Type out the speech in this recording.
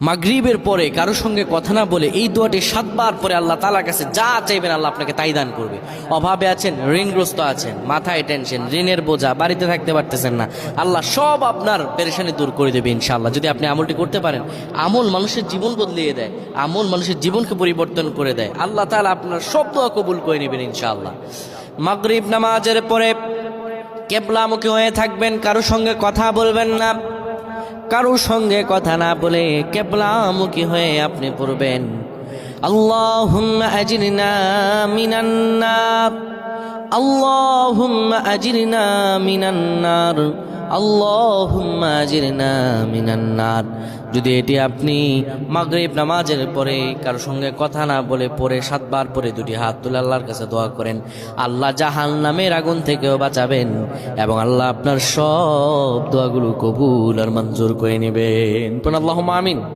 মাগরিবের পরে কারো সঙ্গে কথা না বলে এই দোয়াটি 7 বার পরে আল্লাহ তাআলার কাছে যা চাইবেন আল্লাহ আপনাকে তাই দান করবে। অভাবে আছেন, ঋণগ্রস্ত আছেন, মাথায় টেনশন, ঋণের বোঝা, বাড়িতে থাকতে পারতেছেন না, আল্লাহ সব আপনার পেরেশানি দূর করে দেবে ইনশাআল্লাহ, যদি আপনি আমলটি করতে পারেন। আমল মানুষের জীবন বদলিয়ে দেয়, আমল মানুষের জীবনকে পরিবর্তন করে দেয়। আল্লাহ তাআলা আপনার সব দোয়া কবুল করে নেবেন ইনশাআল্লাহ। মাগরিব নামাজের পরে কিবলামুখী হয়ে থাকবেন, কারো সঙ্গে কথা বলবেন না, কারো সঙ্গে কথা না বলে কিবলামুখী হয়ে আপনি পড়বেন আল্লাহুম্মা আজরিনা মিনান নার, আল্লাহুম্মা আজরিনা মিনান নার, আল্লাহুম্মা আজরিনা মিনান নার। যদি এটি আপনি মাগরিব নামাজের পরে কারো সঙ্গে কথা না বলে পড়ে 7 বার পরে দুটি হাত তুলে আল্লাহর কাছে দোয়া করেন, আল্লাহ জাহান্নামের আগুন থেকেও বাঁচাবেন এবং আল্লাহ আপনার সব দোয়াগুলো কবুল আর মঞ্জুর করে নেবেন। আল্লাহুম্মা আমিন।